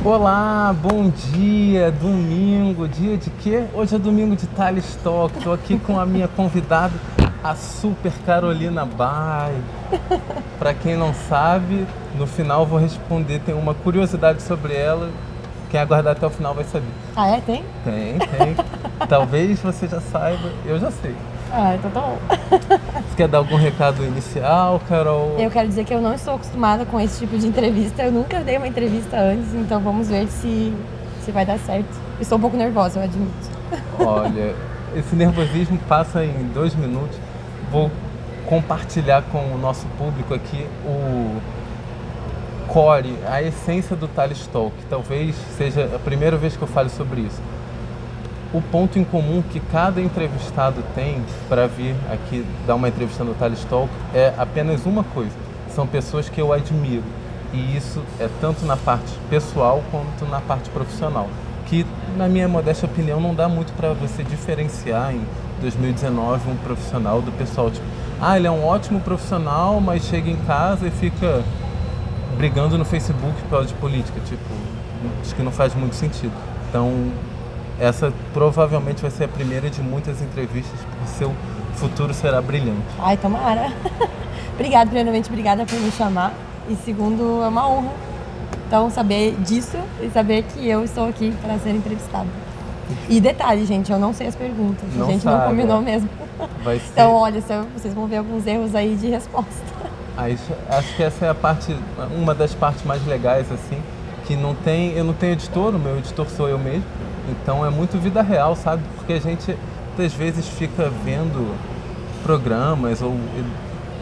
Olá, bom dia, domingo, dia de quê? Hoje é domingo de Thales Talk, estou aqui com a minha convidada, a Super Carolina Bay. Para quem não sabe, no final vou responder, tem uma curiosidade sobre ela, quem aguardar até o final vai saber. Ah, é? Tem? Tem. Talvez você já saiba, eu já sei. Ah, então tá bom. Você quer dar algum recado inicial, Carol? Eu quero dizer que eu não estou acostumada com esse tipo de entrevista. Eu nunca dei uma entrevista antes, então vamos ver se vai dar certo. Estou um pouco nervosa, eu admito. Olha, esse nervosismo passa em 2 minutos. Vou compartilhar com o nosso público aqui o core, a essência do Thales Talk. Talvez seja a primeira vez que eu falo sobre isso. O ponto em comum que cada entrevistado tem para vir aqui dar uma entrevista no Thales Talk é apenas uma coisa. São pessoas que eu admiro. E isso é tanto na parte pessoal quanto na parte profissional. Que, na minha modesta opinião, não dá muito para você diferenciar em 2019 um profissional do pessoal. Tipo, ele é um ótimo profissional, mas chega em casa e fica brigando no Facebook por causa de política. Tipo, acho que não faz muito sentido. Então, essa provavelmente vai ser a primeira de muitas entrevistas, porque seu futuro será brilhante. Ai, tomara. Obrigada, primeiramente, obrigada por me chamar. E segundo, é uma honra. Então, saber disso e saber que eu estou aqui para ser entrevistada. E detalhe, gente, eu não sei as perguntas. Não a gente sabe, não combinou mesmo. Vai ser... Então, olha, vocês vão ver alguns erros aí de resposta. Acho que essa é uma das partes mais legais, assim, que eu não tenho editor, o meu editor sou eu mesmo. Então é muito vida real, sabe? Porque a gente muitas vezes fica vendo programas ou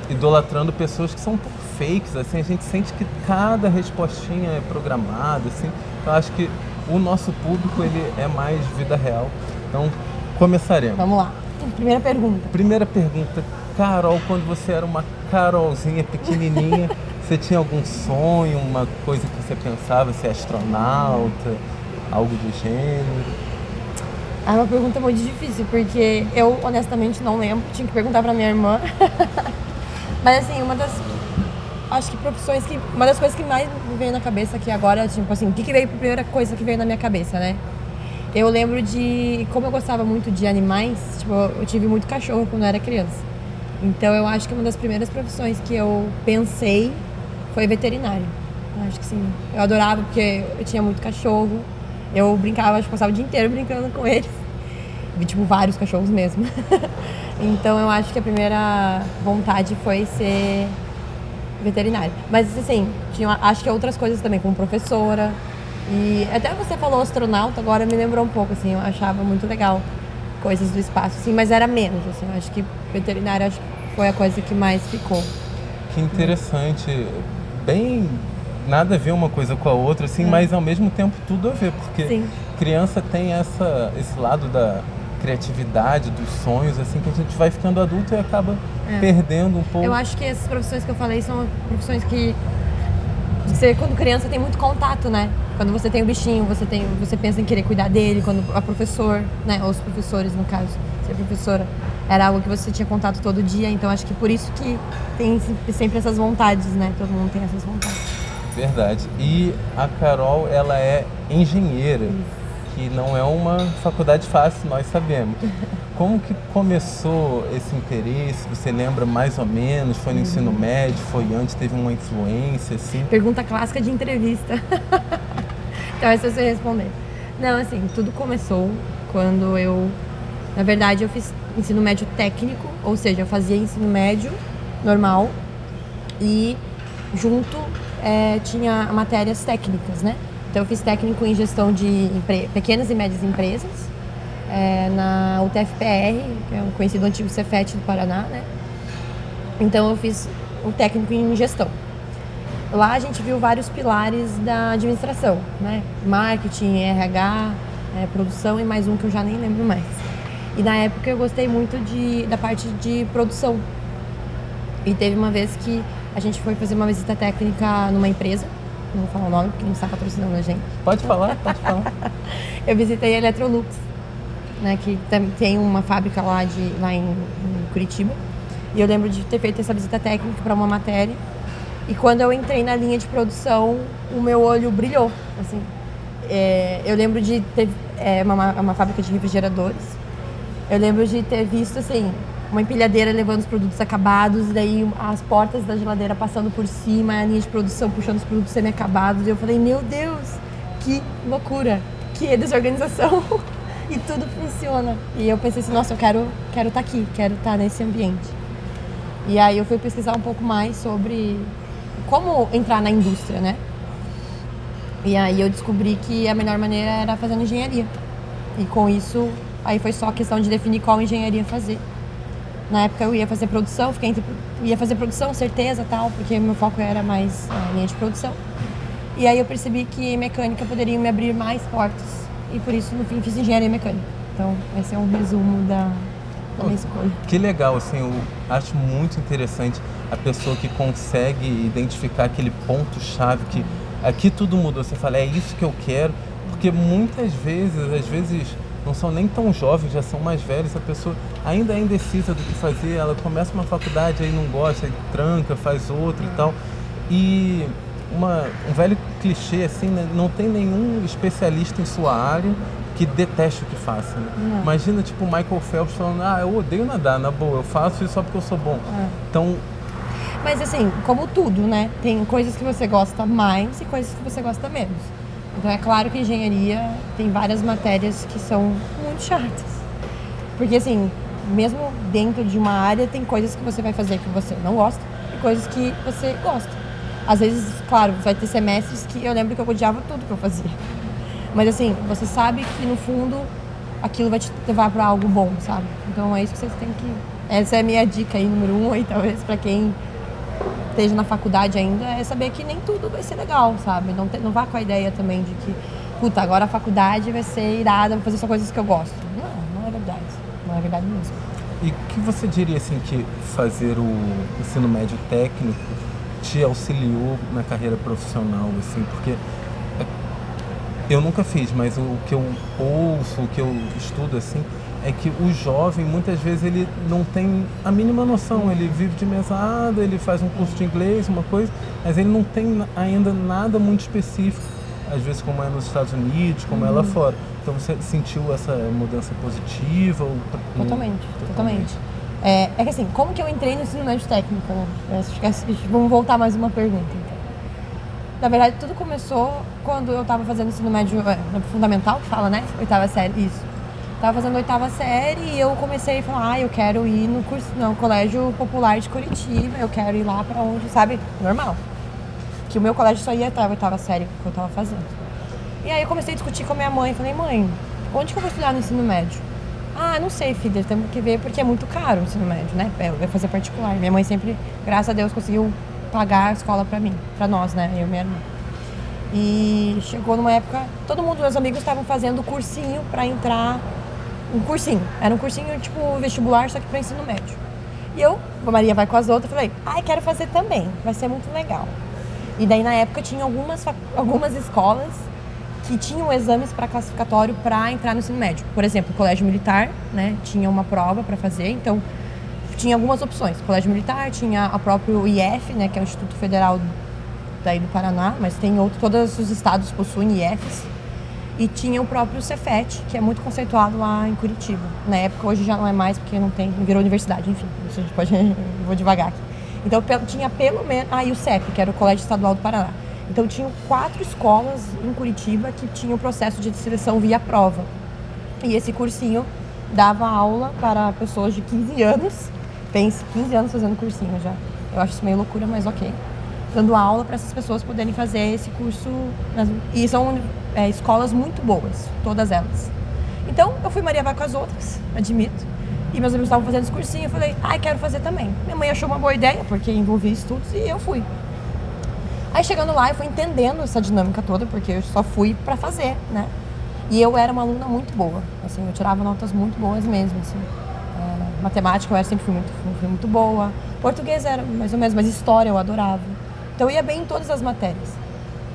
idolatrando pessoas que são um pouco fakes, assim, a gente sente que cada respostinha é programada, assim. Então acho que o nosso público, ele é mais vida real. Então, começaremos. Vamos lá. Primeira pergunta. Primeira pergunta. Carol, quando você era uma Carolzinha pequenininha, você tinha algum sonho, uma coisa que você pensava, ser astronauta? Algo do gênero? É uma pergunta muito difícil, porque eu honestamente não lembro, tinha que perguntar pra minha irmã. Mas assim, acho que profissões que, uma das coisas que mais me veio na cabeça aqui agora, tipo assim, o que veio, a primeira coisa que veio na minha cabeça, né? Eu lembro de, como eu gostava muito de animais, tipo, eu tive muito cachorro quando eu era criança. Então eu acho que uma das primeiras profissões que eu pensei foi veterinário. Eu acho que sim. Eu adorava porque eu tinha muito cachorro. Eu brincava, acho que passava o dia inteiro brincando com eles. Vi, tipo, vários cachorros mesmo. Então, eu acho que a primeira vontade foi ser veterinária. Mas, assim, acho que outras coisas também, como professora. E até você falou astronauta, agora me lembrou um pouco, assim, eu achava muito legal coisas do espaço, assim, mas era menos, assim, eu acho que veterinária acho que foi a coisa que mais ficou. Que interessante. Bem... Nada a ver uma coisa com a outra, assim, mas ao mesmo tempo tudo a ver, porque Sim. Criança tem esse lado da criatividade, dos sonhos, assim, que a gente vai ficando adulto e acaba perdendo um pouco. Eu acho que essas profissões que eu falei são profissões que você, quando criança, tem muito contato, né? Quando você tem o bichinho, você pensa em querer cuidar dele, quando a professor, né, ou os professores, no caso, ser professora, era algo que você tinha contato todo dia, então acho que por isso que tem sempre essas vontades, né? Todo mundo tem essas vontades. Verdade. E a Carol, ela é engenheira, que não é uma faculdade fácil, nós sabemos. Como que começou esse interesse? Você lembra mais ou menos? Foi no ensino médio? Foi antes? Teve uma influência, assim? Pergunta clássica de entrevista. Então essa eu sei responder. Não, assim, tudo começou quando na verdade, eu fiz ensino médio técnico, ou seja, eu fazia ensino médio normal e junto tinha matérias técnicas, né? Então eu fiz técnico em gestão de pequenas e médias empresas na UTFPR, que é um conhecido antigo Cefet do Paraná, né? Então eu fiz o técnico em gestão. Lá a gente viu vários pilares da administração, né? Marketing, RH, produção e mais um que eu já nem lembro mais. E na época eu gostei muito da parte de produção. E teve uma vez que a gente foi fazer uma visita técnica numa empresa, não vou falar o nome porque não está patrocinando a gente. Pode falar, pode falar. Eu visitei a Electrolux, né, que tem uma fábrica lá em Curitiba. E eu lembro de ter feito essa visita técnica para uma matéria. E quando eu entrei na linha de produção, o meu olho brilhou, assim. Eu lembro de ter uma fábrica de refrigeradores. Eu lembro de ter visto, assim, uma empilhadeira levando os produtos acabados, e daí as portas da geladeira passando por cima, a linha de produção puxando os produtos semi-acabados. E eu falei, meu Deus, que loucura, que desorganização. E tudo funciona. E eu pensei assim, nossa, eu quero estar aqui, quero estar nesse ambiente. E aí eu fui pesquisar um pouco mais sobre como entrar na indústria, né? E aí eu descobri que a melhor maneira era fazendo engenharia. E com isso, aí foi só questão de definir qual engenharia fazer. Na época eu ia fazer produção, ia fazer produção, certeza, tal, porque meu foco era mais linha de produção. E aí eu percebi que mecânica poderia me abrir mais portas. E por isso, no fim, fiz engenharia mecânica. Então, esse é um resumo da minha escolha. Que legal, assim, eu acho muito interessante a pessoa que consegue identificar aquele ponto-chave que aqui tudo mudou. Você fala, é isso que eu quero, porque muitas vezes, às vezes, não são nem tão jovens, já são mais velhos, a pessoa ainda é indecisa do que fazer, ela começa uma faculdade, aí não gosta, aí tranca, faz outra e tal. E um velho clichê, assim, né? Não tem nenhum especialista em sua área que deteste o que faça, né? Imagina, tipo, o Michael Phelps falando, eu odeio nadar, na boa, eu faço isso só porque eu sou bom. Então... Mas assim, como tudo, né? Tem coisas que você gosta mais e coisas que você gosta menos. Então é claro que engenharia tem várias matérias que são muito chatas. Porque assim, mesmo dentro de uma área, tem coisas que você vai fazer que você não gosta e coisas que você gosta. Às vezes, claro, vai ter semestres que eu lembro que eu odiava tudo que eu fazia. Mas assim, você sabe que no fundo aquilo vai te levar para algo bom, sabe? Então é isso que vocês têm que... Essa é a minha dica aí, número 1, aí talvez para quem esteja na faculdade ainda, é saber que nem tudo vai ser legal, sabe? Não vá com a ideia também de que, puta, agora a faculdade vai ser irada, vou fazer só coisas que eu gosto. Não é verdade. Não é verdade mesmo. E o que você diria, assim, que fazer o ensino médio técnico te auxiliou na carreira profissional, assim, porque eu nunca fiz, mas o que eu ouço, o que eu estudo, assim, é que o jovem, muitas vezes, ele não tem a mínima noção, ele vive de mesada, ele faz um curso de inglês, uma coisa, mas ele não tem ainda nada muito específico, às vezes como é nos Estados Unidos, como é lá fora. Então você sentiu essa mudança positiva? Totalmente. É que assim, como que eu entrei no ensino médio técnico? Vamos voltar mais uma pergunta, então. Na verdade, tudo começou quando eu estava fazendo ensino médio fundamental, que fala, né? 8ª série, isso. Estava fazendo 8ª série e eu comecei a falar, eu quero ir no Colégio Popular de Curitiba, eu quero ir lá pra onde, sabe? Normal. Que o meu colégio só ia até a 8ª série que eu estava fazendo. E aí eu comecei a discutir com a minha mãe, falei, mãe, onde que eu vou estudar no ensino médio? Não sei, filha, temos que ver porque é muito caro o ensino médio, né? Eu ia fazer particular. Minha mãe sempre, graças a Deus, conseguiu pagar a escola pra mim, pra nós, né? Eu e minha irmã. E chegou numa época, todo mundo, meus amigos, estavam fazendo cursinho pra entrar. Um cursinho. Era um cursinho tipo vestibular, só que pra ensino médio. E eu, a Maria vai com as outras, falei, quero fazer também, vai ser muito legal. E daí na época tinha algumas escolas que tinham exames para classificatório para entrar no ensino médio. Por exemplo, o Colégio Militar, né, tinha uma prova para fazer, então tinha algumas opções. O Colégio Militar tinha a próprio IF, né, que é o Instituto Federal daí do Paraná, mas tem todos os estados possuem IFs. E tinha o próprio Cefet, que é muito conceituado lá em Curitiba. Na época, hoje já não é mais, porque não virou universidade, enfim. Isso a gente pode... vou devagar aqui. Então, tinha pelo menos... e o CEP, que era o Colégio Estadual do Paraná. Então, tinham 4 escolas em Curitiba que tinham o processo de seleção via prova. E esse cursinho dava aula para pessoas de 15 anos. Pense, 15 anos fazendo cursinho já. Eu acho isso meio loucura, mas ok. Dando aula para essas pessoas poderem fazer esse curso. E são escolas muito boas, todas elas. Então, eu fui Maria vai com as outras, admito. E meus amigos estavam fazendo esse cursinho, eu falei, quero fazer também. Minha mãe achou uma boa ideia, porque envolvia estudos, e eu fui. Aí chegando lá, eu fui entendendo essa dinâmica toda, porque eu só fui pra fazer, né? E eu era uma aluna muito boa, assim, eu tirava notas muito boas mesmo, assim. Matemática eu sempre fui muito boa. Português era mais ou menos, mas história eu adorava. Então eu ia bem em todas as matérias.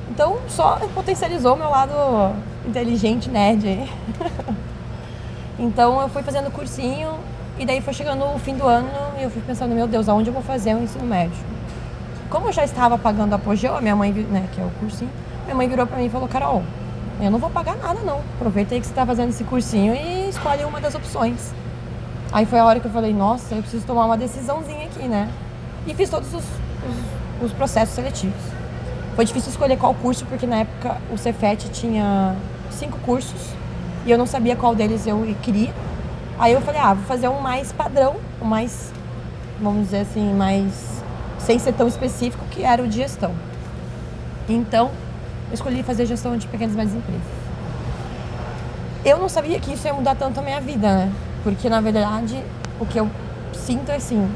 Então só potencializou o meu lado inteligente, nerd aí. Então eu fui fazendo cursinho e daí foi chegando o fim do ano e eu fui pensando, meu Deus, aonde eu vou fazer o ensino médio? Como eu já estava pagando apogeu, a minha mãe, né, que é o cursinho, minha mãe virou pra mim e falou, Carol, Eu não vou pagar nada, não. Aproveita aí que você tá fazendo esse cursinho e escolhe uma das opções. Aí foi a hora que eu falei, nossa, eu preciso tomar uma decisãozinha aqui, né? E fiz todos os processos seletivos. Foi difícil escolher qual curso, porque na época o Cefet tinha 5 cursos e eu não sabia qual deles eu queria. Aí eu falei, vou fazer um mais padrão, um mais, vamos dizer assim, mais sem ser tão específico, que era o de gestão. Então, eu escolhi fazer gestão de pequenas e médias empresas. Eu não sabia que isso ia mudar tanto a minha vida, né? Porque, na verdade, o que eu sinto é assim,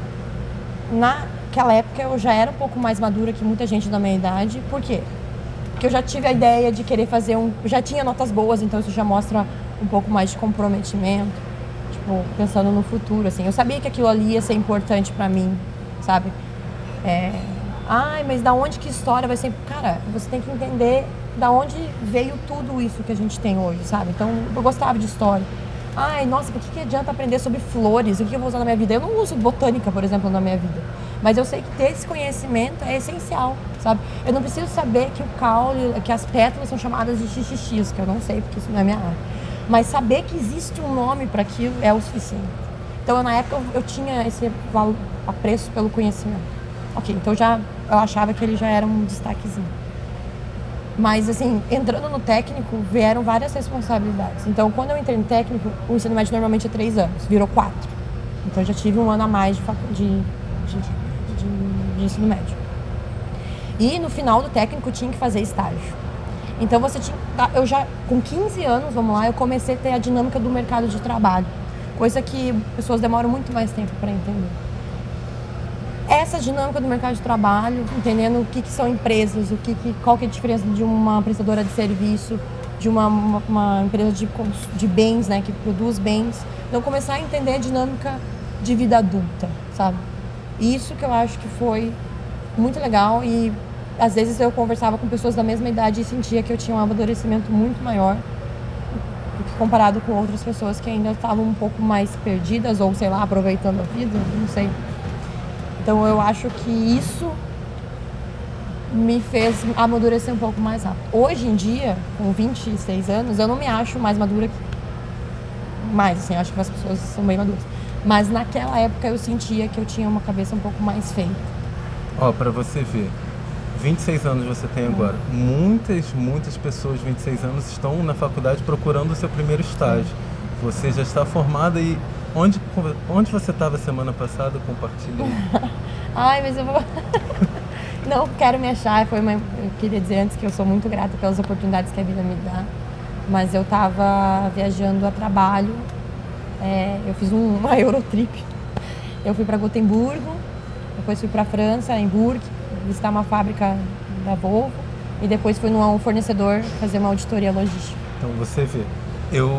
naquela época eu já era um pouco mais madura que muita gente da minha idade. Por quê? Porque eu já tive a ideia de querer fazer já tinha notas boas, então isso já mostra um pouco mais de comprometimento, tipo, pensando no futuro, assim. Eu sabia que aquilo ali ia ser importante pra mim, sabe? Mas da onde que história vai ser? Cara, você tem que entender da onde veio tudo isso que a gente tem hoje, sabe? Então, eu gostava de história. Nossa, por que adianta aprender sobre flores? O que eu vou usar na minha vida? Eu não uso botânica, por exemplo, na minha vida. Mas eu sei que ter esse conhecimento é essencial, sabe? Eu não preciso saber que o caule, que as pétalas são chamadas de xixi, que eu não sei, porque isso não é minha área. Mas saber que existe um nome para aquilo é o suficiente. Então, na época, eu tinha esse apreço pelo conhecimento. Ok, então eu achava que ele já era um destaquezinho. Mas, assim, entrando no técnico, vieram várias responsabilidades. Então, quando eu entrei no técnico, o ensino médio normalmente é 3 anos, virou 4. Então, eu já tive 1 ano a mais de ensino médio. E no final do técnico, tinha que fazer estágio. Então, eu já, com 15 anos, vamos lá, eu comecei a ter a dinâmica do mercado de trabalho. Coisa que pessoas demoram muito mais tempo para entender. Essa dinâmica do mercado de trabalho, entendendo o que são empresas, qual que é a diferença de uma prestadora de serviço, de uma empresa de bens, né, que produz bens. Então, começar a entender a dinâmica de vida adulta, sabe? Isso que eu acho que foi muito legal e, às vezes, eu conversava com pessoas da mesma idade e sentia que eu tinha um amadurecimento muito maior do que comparado com outras pessoas que ainda estavam um pouco mais perdidas ou, sei lá, aproveitando a vida, não sei. Então, eu acho que isso me fez amadurecer um pouco mais rápido. Hoje em dia, com 26 anos, eu não me acho mais madura mais, assim, acho que as pessoas são bem maduras. Mas naquela época eu sentia que eu tinha uma cabeça um pouco mais feita. Pra você ver, 26 anos você tem agora. Muitas pessoas de 26 anos estão na faculdade procurando o seu primeiro estágio. Você já está formada e onde você estava semana passada? Compartilha aí. Mas eu vou... Não quero me achar. Eu queria dizer antes que eu sou muito grata pelas oportunidades que a vida me dá. Mas eu estava viajando a trabalho. Eu fiz uma Eurotrip. Eu fui para Gotemburgo, depois fui para França, em Bourg, visitar uma fábrica da Volvo. E depois fui num fornecedor fazer uma auditoria logística. Então você vê, eu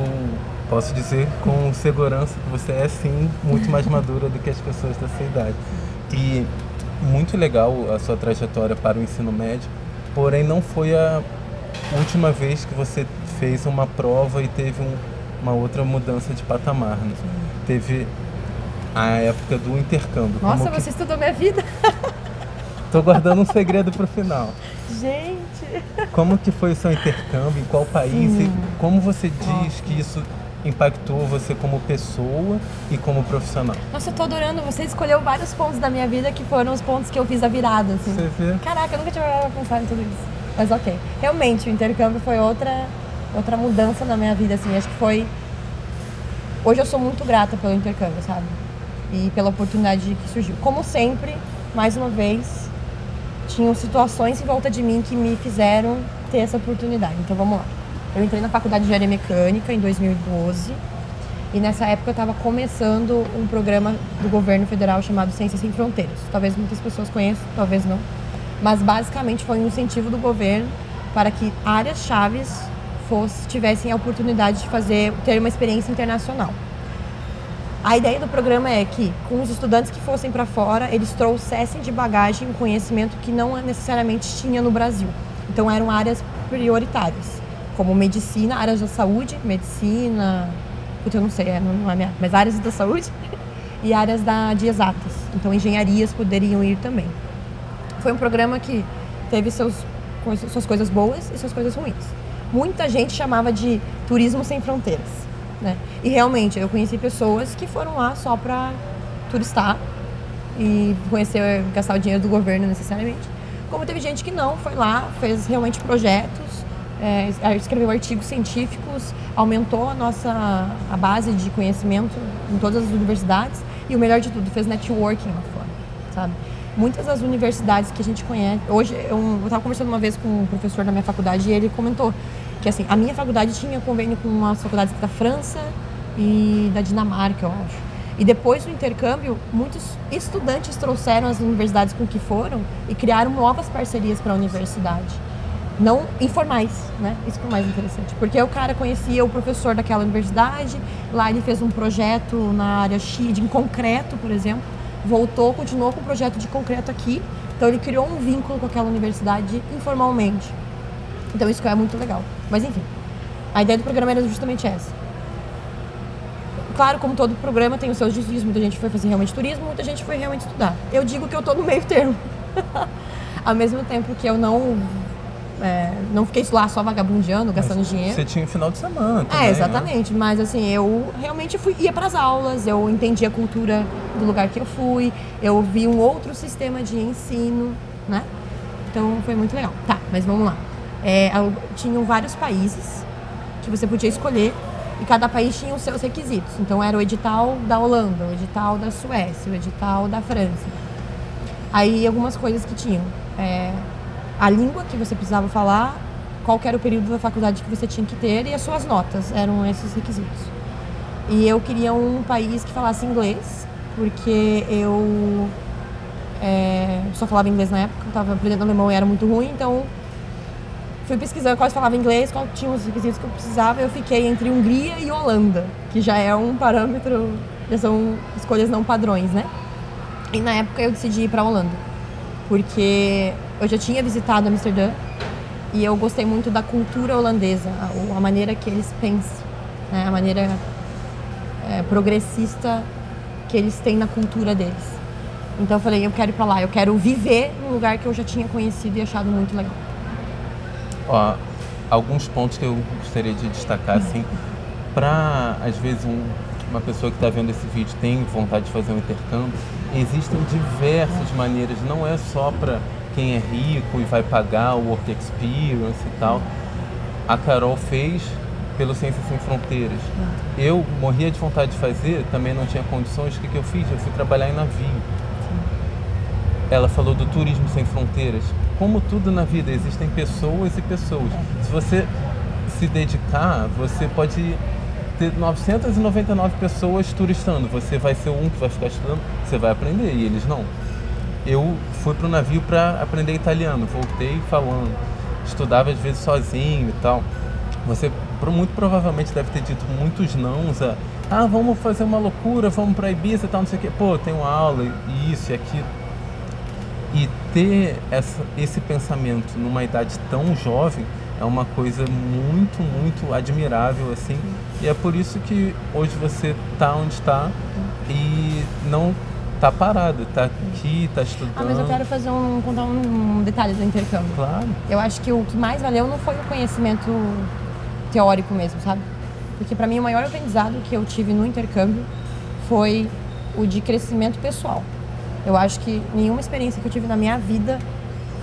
posso dizer com segurança que você é sim muito mais madura do que as pessoas da sua idade. E muito legal a sua trajetória para o ensino médio, porém não foi a última vez que você fez uma prova e teve uma outra mudança de patamar, né? Teve a época do intercâmbio. Nossa, você estudou minha vida? Tô guardando um segredo pro final. Gente! Como que foi o seu intercâmbio, em qual país? E como você diz que isso impactou você como pessoa e como profissional? Nossa, eu tô adorando. Você escolheu vários pontos da minha vida que foram os pontos que eu fiz a virada, assim. Você vê? Caraca, eu nunca tinha parado pra pensar em tudo isso. Mas ok. Realmente, o intercâmbio foi outra mudança na minha vida, assim. Acho que foi... Hoje eu sou muito grata pelo intercâmbio, sabe? E pela oportunidade que surgiu. Como sempre, mais uma vez, tinham situações em volta de mim que me fizeram ter essa oportunidade. Então, vamos lá. Eu entrei na faculdade de engenharia mecânica em 2012 e nessa época eu estava começando um programa do governo federal chamado Ciências Sem Fronteiras. Talvez muitas pessoas conheçam, talvez não. Mas basicamente foi um incentivo do governo para que áreas chaves tivessem a oportunidade de ter uma experiência internacional. A ideia do programa é que, com os estudantes que fossem para fora, eles trouxessem de bagagem um conhecimento que não necessariamente tinha no Brasil. Então eram áreas prioritárias, como medicina, áreas da saúde, medicina, eu não sei, não é minha, mas áreas da saúde e áreas de exatas. Então engenharias poderiam ir também. Foi um programa que teve suas coisas boas e suas coisas ruins. muita gente chamava de turismo sem fronteiras, né? E realmente, eu conheci pessoas que foram lá só para turistar e conhecer, gastar o dinheiro do governo necessariamente. Como teve gente que não, foi lá, fez realmente projetos, escreveu artigos científicos, aumentou a base de conhecimento em todas as universidades e o melhor de tudo, fez networking lá fora, sabe? Muitas das universidades que a gente conhece... Hoje, eu estava conversando uma vez com um professor da minha faculdade e ele comentou que assim, a minha faculdade tinha convênio com umas faculdades da França e da Dinamarca, eu acho. E depois do intercâmbio, muitos estudantes trouxeram as universidades com que foram e criaram novas parcerias para a universidade. Não informais, né? Isso que é o mais interessante. Porque o cara conhecia o professor daquela universidade, lá ele fez um projeto na área X, em concreto, por exemplo, voltou, continuou com o projeto de concreto aqui, então ele criou um vínculo com aquela universidade informalmente. Então isso que é muito legal. Mas enfim, a ideia do programa era justamente essa. Claro, como todo programa tem os seus desvios, muita gente foi fazer realmente turismo, muita gente foi realmente estudar. Eu digo que eu tô no meio termo. Ao mesmo tempo que eu não fiquei lá só vagabundeando, gastando dinheiro. Você tinha final de semana também, exatamente. Né? Mas assim, eu realmente ia para as aulas, eu entendi a cultura do lugar que eu fui, eu vi um outro sistema de ensino, né? Então foi muito legal. Tá, mas vamos lá. Tinham vários países que você podia escolher e cada país tinha os seus requisitos. Então era o edital da Holanda, o edital da Suécia, o edital da França. Aí algumas coisas que tinham. A língua que você precisava falar, qual que era o período da faculdade que você tinha que ter e as suas notas, eram esses requisitos. E eu queria um país que falasse inglês, porque eu só falava inglês na época, eu estava aprendendo alemão e era muito ruim, então fui pesquisando quais falavam inglês, quais tinham os requisitos que eu precisava, eu fiquei entre Hungria e Holanda, que já é um parâmetro, já são escolhas não padrões, né? E na época eu decidi ir para a Holanda, porque eu já tinha visitado Amsterdã e eu gostei muito da cultura holandesa, a maneira que eles pensam, né? A maneira progressista que eles têm na cultura deles. Então eu falei, eu quero ir para lá, eu quero viver num lugar que eu já tinha conhecido e achado muito legal. Ó, alguns pontos que eu gostaria de destacar, assim, para, às vezes, uma pessoa que está vendo esse vídeo tem vontade de fazer um intercâmbio, existem diversas maneiras, não é só para quem é rico e vai pagar o Work Experience e tal. A Carol fez pelo Ciências Sem Fronteiras. Eu morria de vontade de fazer, também não tinha condições, o que eu fiz? Eu fui trabalhar em navio. Ela falou do Turismo Sem Fronteiras. Como tudo na vida, existem pessoas e pessoas. Se você se dedicar, você pode ter 999 pessoas turistando. Você vai ser um que vai ficar estudando, você vai aprender, e eles não. Eu fui para o navio para aprender italiano, voltei falando. Estudava às vezes sozinho e tal. Você muito provavelmente deve ter dito muitos nãos vamos fazer uma loucura, vamos para Ibiza e tal, não sei o quê. Pô, tem uma aula, e isso e aquilo. E ter esse pensamento numa idade tão jovem é uma coisa muito, muito admirável, assim. E é por isso que hoje você está onde está e não está parado, está aqui, está estudando. Mas eu quero contar um detalhe do intercâmbio. Claro. Eu acho que o que mais valeu não foi o conhecimento teórico mesmo, sabe? Porque para mim o maior aprendizado que eu tive no intercâmbio foi o de crescimento pessoal. Eu acho que nenhuma experiência que eu tive na minha vida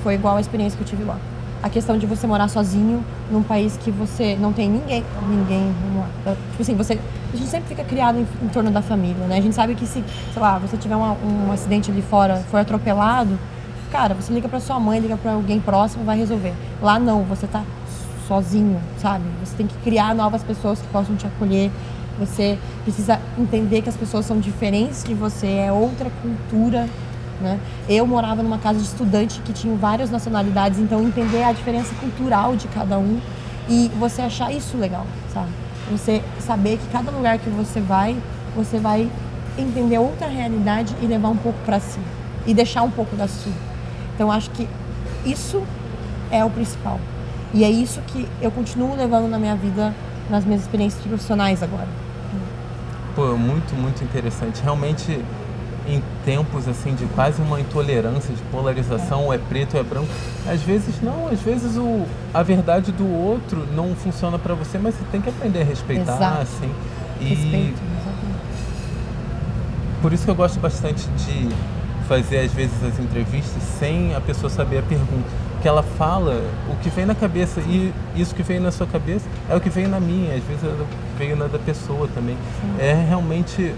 foi igual à experiência que eu tive lá. A questão de você morar sozinho num país que você não tem ninguém, vamos lá. Tipo assim, a gente sempre fica criado em torno da família, né? A gente sabe que se, sei lá, você tiver um acidente ali fora, for atropelado, cara, você liga pra sua mãe, liga pra alguém próximo, vai resolver. Lá não, você tá sozinho, sabe? Você tem que criar novas pessoas que possam te acolher. Você precisa entender que as pessoas são diferentes de você, é outra cultura, né? Eu morava numa casa de estudante que tinha várias nacionalidades, então entender a diferença cultural de cada um e você achar isso legal, sabe? Você saber que cada lugar que você vai entender outra realidade e levar um pouco para si e deixar um pouco da sua. Então acho que isso é o principal. E é isso que eu continuo levando na minha vida, nas minhas experiências profissionais agora. Pô, muito, muito interessante. Realmente, em tempos assim de quase uma intolerância, de polarização, ou é preto ou é branco. Às vezes não, às vezes a verdade do outro não funciona para você, mas você tem que aprender a respeitar, Exato. assim. Respeito, exatamente. Por isso que eu gosto bastante de fazer às vezes as entrevistas sem a pessoa saber a pergunta. Que ela fala o que vem na cabeça, e isso que veio na sua cabeça é o que veio na minha, às vezes veio na da pessoa também. Sim. É realmente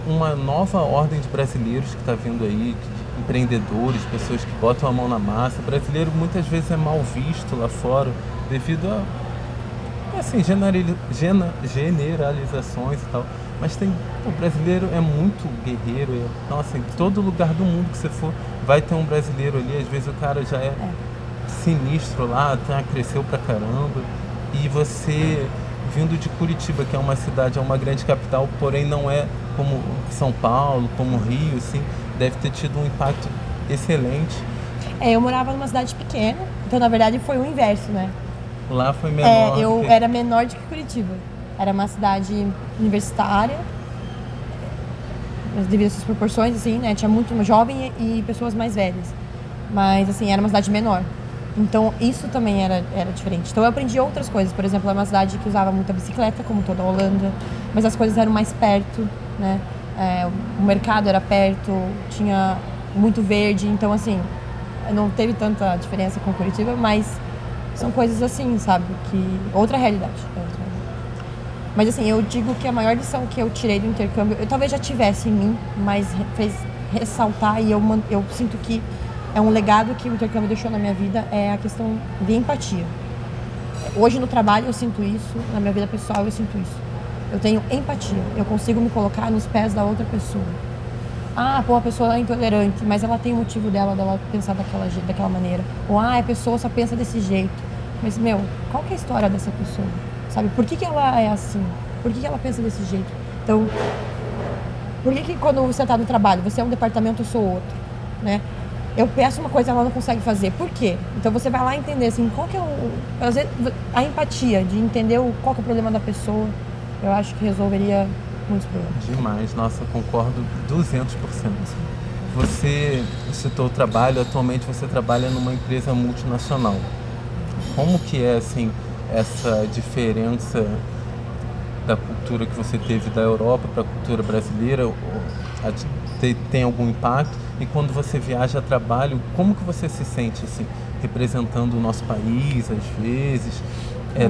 uma nova ordem de brasileiros que está vindo aí, empreendedores, pessoas que botam a mão na massa. O brasileiro muitas vezes é mal visto lá fora devido a assim, generalizações e tal. Mas o brasileiro é muito guerreiro. Nossa, em todo lugar do mundo que você for, vai ter um brasileiro ali. Às vezes o cara já é sinistro lá, cresceu pra caramba. E você, vindo de Curitiba, que é uma cidade, é uma grande capital, porém não é como São Paulo, como Rio, assim, deve ter tido um impacto excelente. Eu morava numa cidade pequena, então na verdade foi o inverso, né? Lá foi menor. Eu era menor do que Curitiba. Era uma cidade universitária, devido às suas proporções, assim, né? Tinha muito jovem e pessoas mais velhas. Mas, assim, era uma cidade menor. Então, isso também era diferente. Então, eu aprendi outras coisas. Por exemplo, era uma cidade que usava muita bicicleta, como toda a Holanda. Mas as coisas eram mais perto, né? O mercado era perto, tinha muito verde. Então, assim, não teve tanta diferença com Curitiba, mas são coisas assim, sabe? Outra realidade. Mas assim, eu digo que a maior lição que eu tirei do intercâmbio, eu talvez já tivesse em mim, mas fez ressaltar, e eu sinto que é um legado que o intercâmbio deixou na minha vida, é a questão de empatia. Hoje no trabalho eu sinto isso, na minha vida pessoal eu sinto isso. Eu tenho empatia, eu consigo me colocar nos pés da outra pessoa. A pessoa é intolerante, mas ela tem o motivo dela pensar daquela maneira. Ou a pessoa só pensa desse jeito. Mas, qual que é a história dessa pessoa? Sabe, por que ela é assim? Por que ela pensa desse jeito? Então, por que quando você está no trabalho, você é um departamento, eu sou outro, né? Eu peço uma coisa e ela não consegue fazer. Por quê? Então você vai lá entender, assim, qual que é a empatia de entender qual que é o problema da pessoa. Eu acho que resolveria muitos problemas. Demais, nossa, concordo 200%. Você citou o trabalho, atualmente você trabalha numa empresa multinacional. Como que é, assim, essa diferença da cultura que você teve da Europa para a cultura brasileira? Tem algum impacto? E quando você viaja a trabalho, como que você se sente, assim, representando o nosso país, às vezes,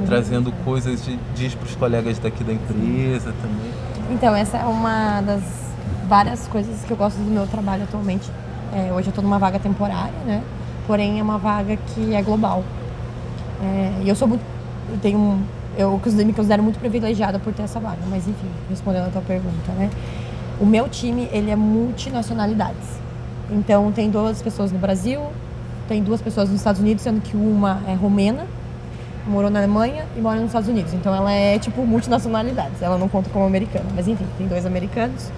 trazendo coisas, diz para os colegas daqui da empresa também? Então, essa é uma das várias coisas que eu gosto do meu trabalho atualmente. Hoje eu estou numa vaga temporária, né? Porém, é uma vaga que é global. E eu me considero muito privilegiada por ter essa vaga, mas enfim, respondendo a tua pergunta, né? O meu time, ele é multinacionalidades. Então, tem 2 pessoas no Brasil, tem 2 pessoas nos Estados Unidos, sendo que uma é romena, morou na Alemanha e mora nos Estados Unidos. Então, ela é, tipo, multinacionalidades. Ela não conta como americana, mas enfim, tem 2 americanos,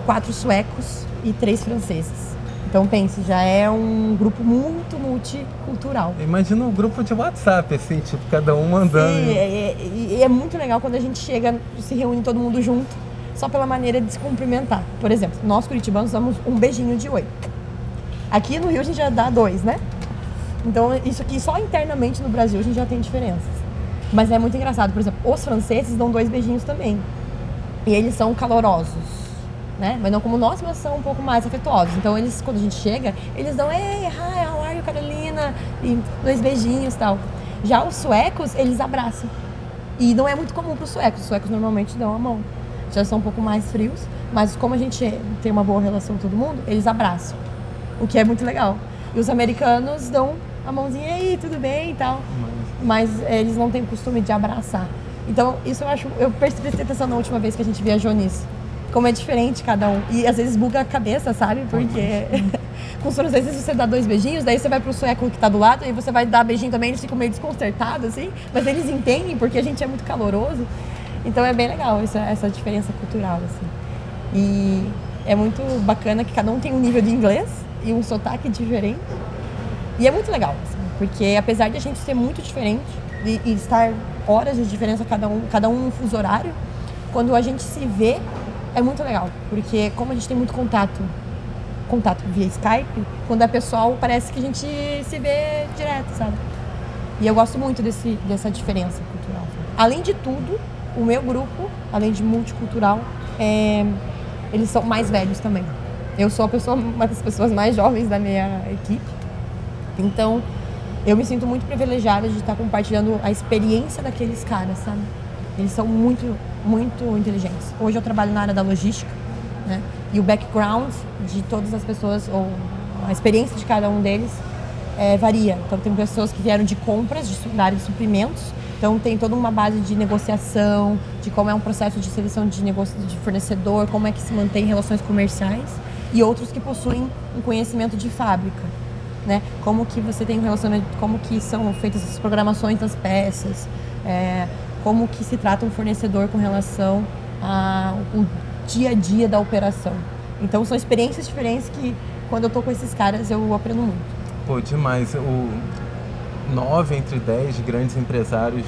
4 suecos e 3 franceses. Então, pense, já é um grupo muito multicultural. Imagina um grupo de WhatsApp, assim, tipo, cada um mandando. Sim, e é muito legal quando a gente chega, se reúne todo mundo junto, só pela maneira de se cumprimentar. Por exemplo, nós curitibanos damos um beijinho de oi. Aqui no Rio a gente já dá 2, né? Então, isso aqui só internamente no Brasil a gente já tem diferenças. Mas é muito engraçado. Por exemplo, os franceses dão 2 beijinhos também. E eles são calorosos, né? Mas não como nós, mas são um pouco mais afetuosos. Então, eles, quando a gente chega, eles dão hey, hi, how are you, Carolina? E 2 beijinhos e tal. Já os suecos, eles abraçam. E não é muito comum para os suecos. Os suecos normalmente dão a mão. Já são um pouco mais frios, mas como a gente tem uma boa relação com todo mundo, eles abraçam. O que é muito legal. E os americanos dão a mãozinha, e aí, tudo bem e tal. Mas eles não têm o costume de abraçar. Então, isso eu prestei atenção na última vez que a gente viajou nisso. Como é diferente cada um. E às vezes buga a cabeça, sabe? Porque com os franceses você dá 2 beijinhos, daí você vai pro sueco que tá do lado, e você vai dar beijinho também, eles ficam meio desconcertados, assim. Mas eles entendem, porque a gente é muito caloroso. Então é bem legal essa diferença cultural, assim. E é muito bacana que cada um tem um nível de inglês e um sotaque diferente. E é muito legal, assim, porque apesar de a gente ser muito diferente e estar horas de diferença cada um no fuso horário, quando a gente se vê, é muito legal, porque como a gente tem muito contato via Skype, quando é pessoal parece que a gente se vê direto, sabe? E eu gosto muito dessa diferença cultural. Além de tudo, o meu grupo, além de multicultural, eles são mais velhos também. Eu sou uma das pessoas mais jovens da minha equipe, então eu me sinto muito privilegiada de estar compartilhando a experiência daqueles caras, sabe? Eles são muito, muito inteligentes. Hoje eu trabalho na área da logística, né? E o background de todas as pessoas, ou a experiência de cada um deles, varia. Então tem pessoas que vieram de compras, da área de suprimentos, então tem toda uma base de negociação, de como é um processo de seleção de fornecedor, como é que se mantém relações comerciais, e outros que possuem um conhecimento de fábrica, né? Como que você tem um relacionamento, como que são feitas as programações das peças, como que se trata um fornecedor com relação ao dia a dia da operação. Então são experiências diferentes que, quando eu tô com esses caras, eu aprendo muito. Pô, demais. 9 entre 10 grandes empresários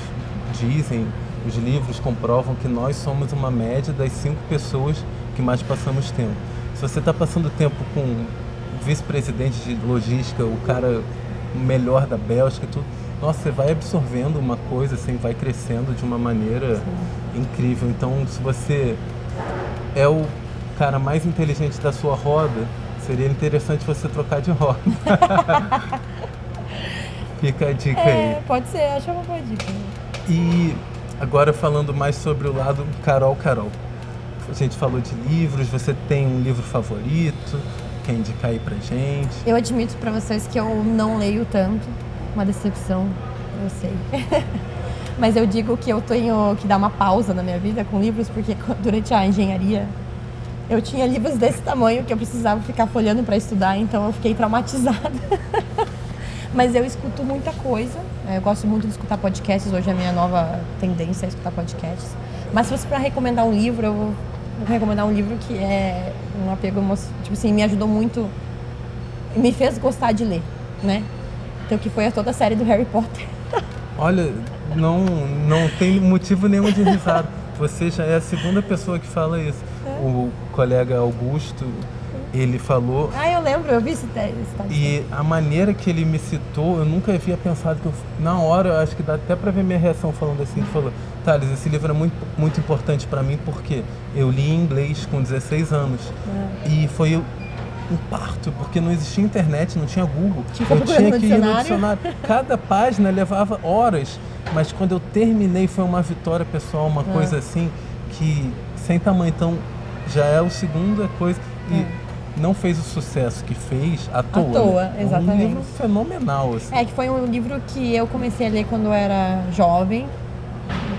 dizem, os livros comprovam que nós somos uma média das 5 pessoas que mais passamos tempo. Se você está passando tempo com o vice-presidente de logística, o cara melhor da Bélgica e tudo, nossa, você vai absorvendo uma coisa, assim, vai crescendo de uma maneira incrível. Então, se você é o cara mais inteligente da sua roda, seria interessante você trocar de roda. Fica a dica aí. Pode ser, acho uma boa dica. E agora falando mais sobre o lado Carol. A gente falou de livros, você tem um livro favorito? Quer indicar aí pra gente? Eu admito pra vocês que eu não leio tanto, uma decepção, eu sei. Mas eu digo que eu tenho que dar uma pausa na minha vida com livros, porque durante a engenharia eu tinha livros desse tamanho que eu precisava ficar folhando para estudar, então eu fiquei traumatizada. Mas eu escuto muita coisa, eu gosto muito de escutar podcasts, hoje a minha nova tendência é escutar podcasts. Mas se fosse para recomendar um livro, eu vou recomendar um livro que é um apego emocional, tipo assim, me ajudou muito, me fez gostar de ler, né? Então, que foi toda a série do Harry Potter. Olha, não tem motivo nenhum de risada. Você já é a segunda pessoa que fala isso. O colega Augusto, ele falou... Eu lembro, eu vi esse texto. E a maneira que ele me citou, eu nunca havia pensado que na hora, eu acho que dá até pra ver minha reação falando assim. Ele falou, Thales, esse livro é muito, muito importante pra mim porque eu li em inglês com 16 anos. E foi um parto, porque não existia internet, não tinha Google. Eu tinha que ir no dicionário. Cada página levava horas, mas quando eu terminei foi uma vitória pessoal, uma coisa assim, que sem tamanho. Então, já é a segunda coisa. E não fez o sucesso que fez à toa. À toa, né? Exatamente. Um livro fenomenal. Assim. Que foi um livro que eu comecei a ler quando eu era jovem,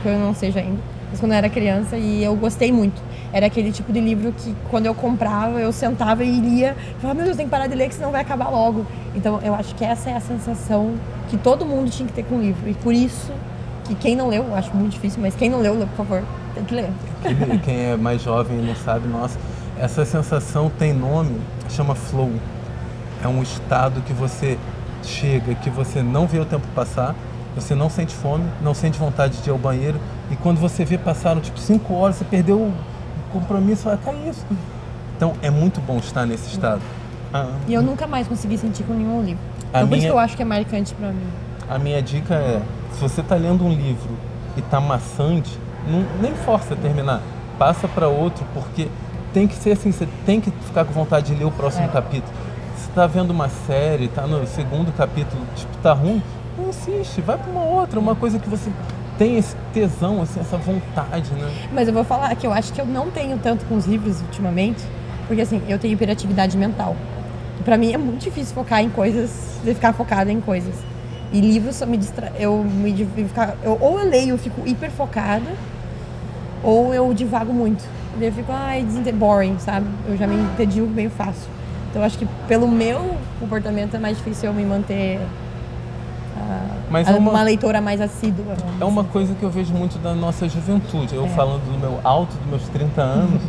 que eu não seja ainda, mas quando eu era criança, e eu gostei muito. Era aquele tipo de livro que, quando eu comprava, eu sentava e lia, e falava, meu Deus, tem que parar de ler, que senão vai acabar logo. Então, eu acho que essa é a sensação que todo mundo tinha que ter com o livro. E por isso, que quem não leu, eu acho muito difícil, mas quem não leu, por favor, tem que ler. Quem é mais jovem e não sabe, nossa, essa sensação tem nome, chama flow. É um estado que você chega, que você não vê o tempo passar, você não sente fome, não sente vontade de ir ao banheiro, e quando você vê passaram tipo 5 horas, você perdeu o compromisso, vai cair isso. Então é muito bom estar nesse estado. E eu nunca mais consegui sentir com nenhum livro. Então por isso que eu acho que é marcante pra mim. A minha dica é, se você tá lendo um livro e tá maçante, nem força a terminar, passa para outro, porque tem que ser assim, você tem que ficar com vontade de ler o próximo capítulo. Se tá vendo uma série, tá no segundo capítulo, tipo, tá ruim, não insiste, vai para uma outra, uma coisa que você tem esse tesão, assim, essa vontade, né? Mas eu vou falar que eu acho que eu não tenho tanto com os livros ultimamente, porque assim, eu tenho hiperatividade mental. E pra mim é muito difícil focar em coisas, de ficar focada em coisas. E livros só me distrai, ou eu leio, eu fico hiper focada, ou eu divago muito. Eu fico, boring, sabe? Eu já me entedio meio fácil. Então, acho que pelo meu comportamento é mais difícil eu me manter uma leitora mais assídua. É uma coisa que eu vejo muito da nossa juventude. Eu falando do meu alto, dos meus 30 anos,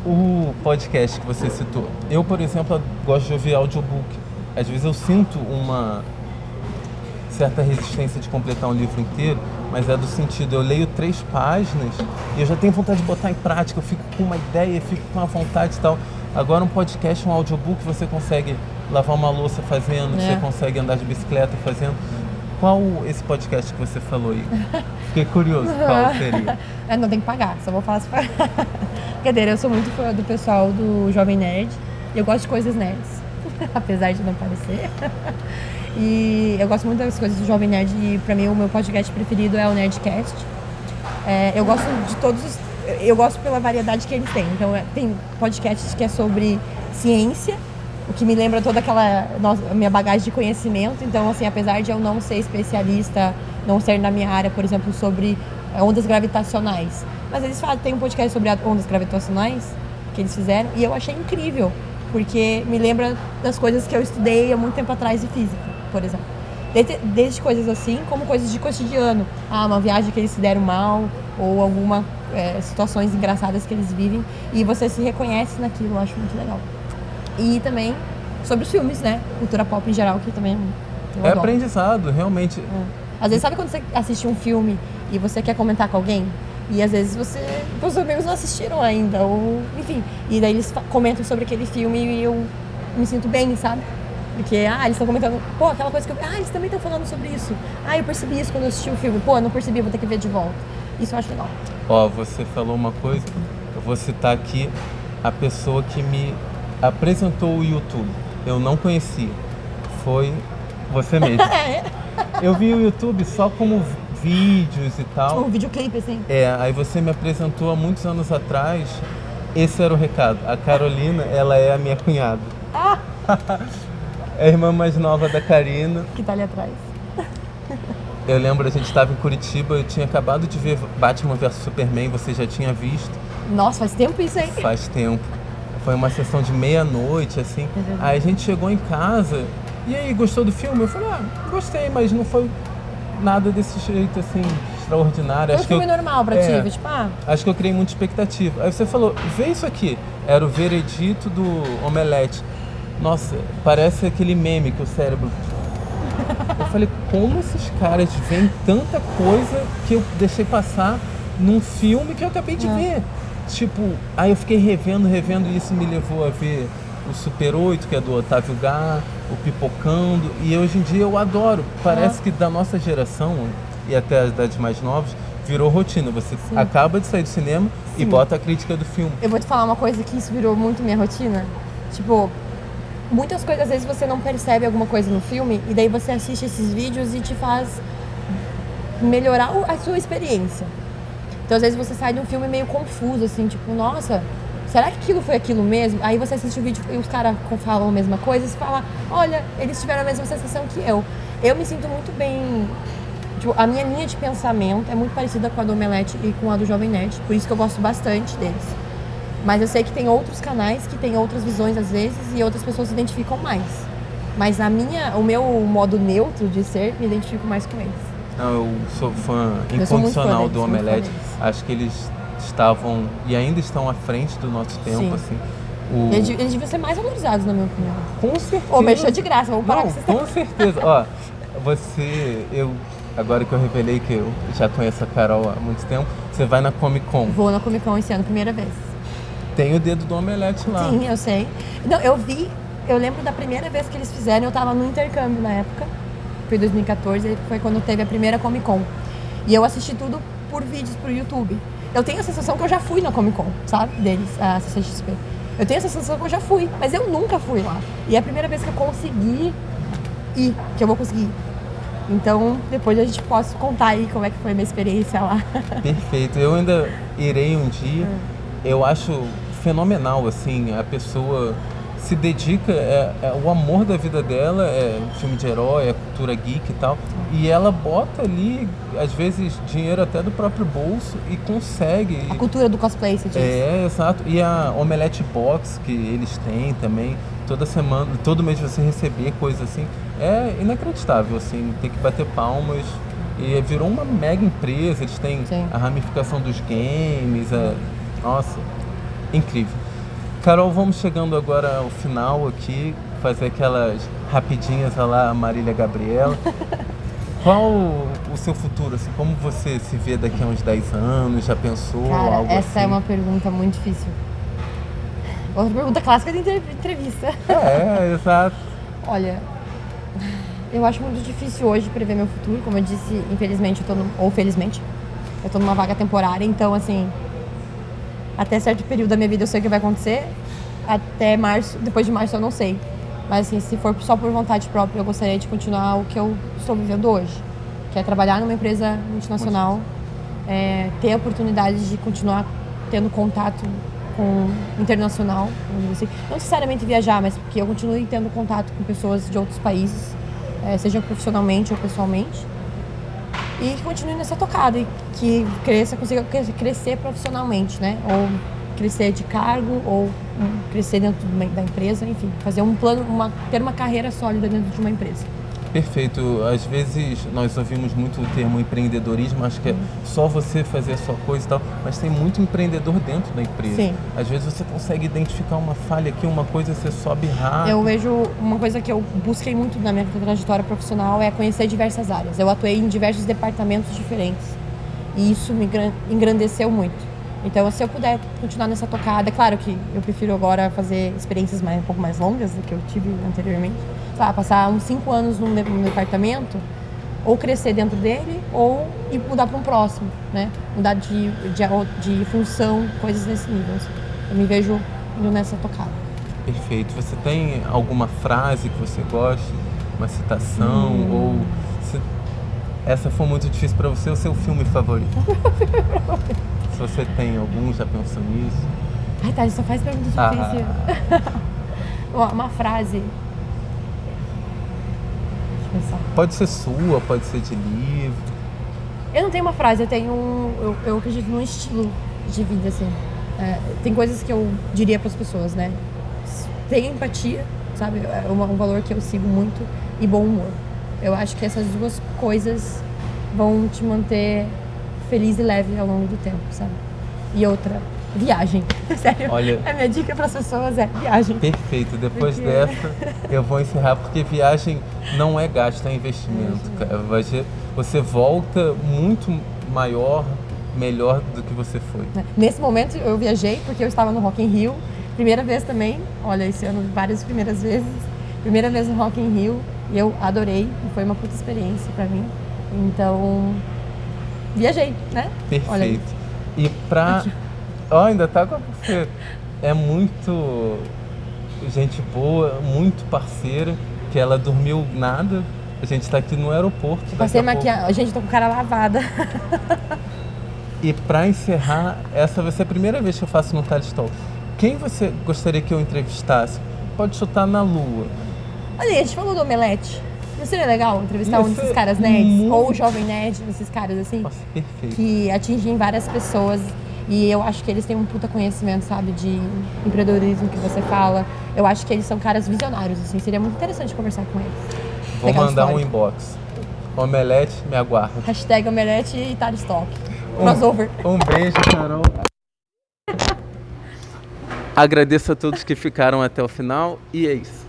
o podcast que você citou. Eu, por exemplo, gosto de ouvir audiobook. Às vezes eu sinto uma certa resistência de completar um livro inteiro, mas é do sentido, eu leio 3 páginas e eu já tenho vontade de botar em prática, eu fico com uma ideia, fico com uma vontade e tal. Agora um podcast, um audiobook, você consegue lavar uma louça fazendo, você consegue andar de bicicleta fazendo. Qual esse podcast que você falou aí? Fiquei curioso, qual seria? Não tem que pagar, só vou falar se pagar. Brincadeira, eu sou muito fã do pessoal do Jovem Nerd e eu gosto de coisas nerds, apesar de não parecer. E eu gosto muito das coisas do Jovem Nerd e pra mim o meu podcast preferido é o Nerdcast. Eu gosto de todos os... Eu gosto pela variedade que eles têm. Então tem podcasts que é sobre ciência, o que me lembra toda aquela minha bagagem de conhecimento. Então, assim, apesar de eu não ser especialista, não ser na minha área, por exemplo, sobre ondas gravitacionais, mas eles têm um podcast sobre ondas gravitacionais que eles fizeram e eu achei incrível, porque me lembra das coisas que eu estudei há muito tempo atrás de física, por exemplo. Desde coisas assim, como coisas de cotidiano. Uma viagem que eles se deram mal, ou alguma situações engraçadas que eles vivem, e você se reconhece naquilo, eu acho muito legal. E também sobre os filmes, né? Cultura pop em geral, que também eu adoro. Aprendizado, realmente. Às vezes, sabe quando você assiste um filme e você quer comentar com alguém? E às vezes os amigos não assistiram ainda, ou enfim. E daí eles comentam sobre aquele filme e eu me sinto bem, sabe? Porque, eles estão comentando, aquela coisa que eles também estão falando sobre isso. Eu percebi isso quando eu assisti o filme. Eu não percebi, vou ter que ver de volta. Isso eu acho legal. Você falou uma coisa, eu vou citar aqui a pessoa que me apresentou o YouTube. Eu não conhecia. Foi você mesmo. Eu vi o YouTube só como vídeos e tal. Tipo um videoclipe, assim. Aí você me apresentou há muitos anos atrás. Esse era o recado. A Carolina, ela é a minha cunhada. É a irmã mais nova da Karina. Que tá ali atrás. Eu lembro, a gente estava em Curitiba, eu tinha acabado de ver Batman vs Superman, você já tinha visto. Nossa, faz tempo isso, hein? Faz tempo. Foi uma sessão de meia-noite, assim. Aí a gente chegou em casa, e aí, gostou do filme? Eu falei, gostei, mas não foi nada desse jeito, assim, extraordinário. Foi um filme normal pra ti, tipo, Acho que eu criei muita expectativa. Aí você falou, vê isso aqui. Era o veredito do Omelete. Nossa, parece aquele meme que o cérebro... Eu falei, como esses caras veem tanta coisa que eu deixei passar num filme que eu acabei de ver? Tipo, aí eu fiquei revendo e isso me levou a ver o Super 8, que é do Otávio Gá, o Pipocando, e hoje em dia eu adoro. Parece que da nossa geração, e até das mais novas, virou rotina. Você acaba de sair do cinema e bota a crítica do filme. Eu vou te falar uma coisa que isso virou muito minha rotina. Tipo, muitas coisas, às vezes você não percebe alguma coisa no filme e daí você assiste esses vídeos e te faz melhorar a sua experiência. Então, às vezes você sai de um filme meio confuso, assim, tipo, nossa, será que aquilo foi aquilo mesmo? Aí você assiste o vídeo e os caras falam a mesma coisa e você fala, olha, eles tiveram a mesma sensação que eu. Eu me sinto muito bem... Tipo, a minha linha de pensamento é muito parecida com a do Omelete e com a do Jovem Nerd, por isso que eu gosto bastante deles. Mas eu sei que tem outros canais que têm outras visões às vezes e outras pessoas se identificam mais. Mas o meu modo neutro de ser, me identifico mais com eles. Não, eu sou fã incondicional do Omelete. Acho que eles estavam e ainda estão à frente do nosso tempo, assim. Eles deviam ser mais valorizados, na minha opinião. Com certeza. Mexer de graça, vamos parar com vocês. Com certeza. Agora que eu revelei que eu já conheço a Carol há muito tempo, você vai na Comic Con. Vou na Comic Con esse ano, primeira vez. Tem o dedo do Omelete lá. Sim, eu sei. Não, eu lembro da primeira vez que eles fizeram, eu tava no intercâmbio na época. Foi 2014, foi quando teve a primeira Comic Con. E eu assisti tudo por vídeos, pro YouTube. Eu tenho a sensação que eu já fui na Comic Con, sabe? Deles, a CCXP. Eu tenho a sensação que eu já fui, mas eu nunca fui lá. E é a primeira vez que eu consegui ir, que eu vou conseguir ir. Então, depois a gente pode contar aí como é que foi a minha experiência lá. Perfeito. Eu ainda irei um dia. Eu acho fenomenal, assim, a pessoa se dedica, o amor da vida dela é filme de herói, é cultura geek e tal, e ela bota ali, às vezes, dinheiro até do próprio bolso e consegue. A cultura do cosplay, você diz. Exato. E a Omelete Box que eles têm também, toda semana, todo mês você receber coisa assim, é inacreditável, assim, tem que bater palmas. E virou uma mega empresa, eles têm a ramificação dos games, nossa, incrível. Carol, vamos chegando agora ao final aqui, fazer aquelas rapidinhas lá, a Marília Gabriela. Qual o seu futuro, assim, como você se vê daqui a uns 10 anos? Já pensou Cara, algo essa assim? é uma pergunta muito difícil. Outra pergunta clássica de entrevista. Exato. Olha, eu acho muito difícil hoje prever meu futuro. Como eu disse, infelizmente, ou felizmente, eu tô numa vaga temporária. Então, assim, até certo período da minha vida eu sei o que vai acontecer. Até março, depois de março eu não sei. Mas, assim, se for só por vontade própria, eu gostaria de continuar o que eu estou vivendo hoje. Que é trabalhar numa empresa multinacional, ter a oportunidade de continuar tendo contato com internacional, assim. Não necessariamente viajar, mas que eu continue tendo contato com pessoas de outros países, seja profissionalmente ou pessoalmente, e que continue nessa tocada e que consiga crescer profissionalmente, né? Ou crescer de cargo, ou crescer dentro da empresa, enfim, fazer um plano, ter uma carreira sólida dentro de uma empresa. Perfeito. Às vezes nós ouvimos muito o termo empreendedorismo, acho que é só você fazer a sua coisa e tal, mas tem muito empreendedor dentro da empresa. Sim. Às vezes você consegue identificar uma falha aqui, uma coisa, você sobe rápido. Eu vejo uma coisa que eu busquei muito na minha trajetória profissional é conhecer diversas áreas. Eu atuei em diversos departamentos diferentes e isso me engrandeceu muito. Então, se eu puder continuar nessa tocada, é claro que eu prefiro agora fazer experiências um pouco mais longas do que eu tive anteriormente. Passar uns 5 anos num departamento, ou crescer dentro dele, ou ir mudar para um próximo, né? Mudar de função, coisas nesse nível. Assim. Eu me vejo indo nessa tocada. Perfeito. Você tem alguma frase que você goste? Uma citação? Ou se essa for muito difícil para você, o seu filme favorito? Se você tem algum, já pensou nisso? Ai, tá, só faz pergunta difícil. Uma frase. Deixa eu pensar. Pode ser sua, pode ser de livro. Eu não tenho uma frase, eu acredito num estilo de vida, assim. Tem coisas que eu diria para as pessoas, né? Tenha empatia, sabe? É um valor que eu sigo muito, e bom humor. Eu acho que essas duas coisas vão te manter feliz e leve ao longo do tempo, sabe? E outra, viagem. Sério. Olha, a minha dica para as pessoas é viagem. Perfeito. Depois dessa, eu vou encerrar, porque viagem não é gasto, é investimento. Cara. Você volta muito maior, melhor do que você foi. Nesse momento eu viajei porque eu estava no Rock in Rio. Primeira vez também. Olha, esse ano várias primeiras vezes. Primeira vez no Rock in Rio. E eu adorei. E foi uma puta experiência pra mim. Então, viajei, né? Perfeito. E pra... ainda tá com você. É muito gente boa, muito parceira, que ela dormiu nada. A gente tá aqui no aeroporto. Passei maquiagem. Gente, tô com cara lavada. E pra encerrar, essa vai ser a primeira vez que eu faço no Thales Talk. Quem você gostaria que eu entrevistasse? Pode chutar na lua. Olha, a gente falou do Omelete. Não seria legal entrevistar um desses caras nerds? Ou o jovem nerd, desses caras assim? Nossa, perfeito. Que atingem várias pessoas. E eu acho que eles têm um puta conhecimento, sabe? De empreendedorismo que você fala. Eu acho que eles são caras visionários, assim. Seria muito interessante conversar com eles. Vou mandar um inbox. Omelete, me aguarda. Hashtag Omelete e Thales Talk. Crossover. Um beijo, Carol. Agradeço a todos que ficaram até o final e é isso.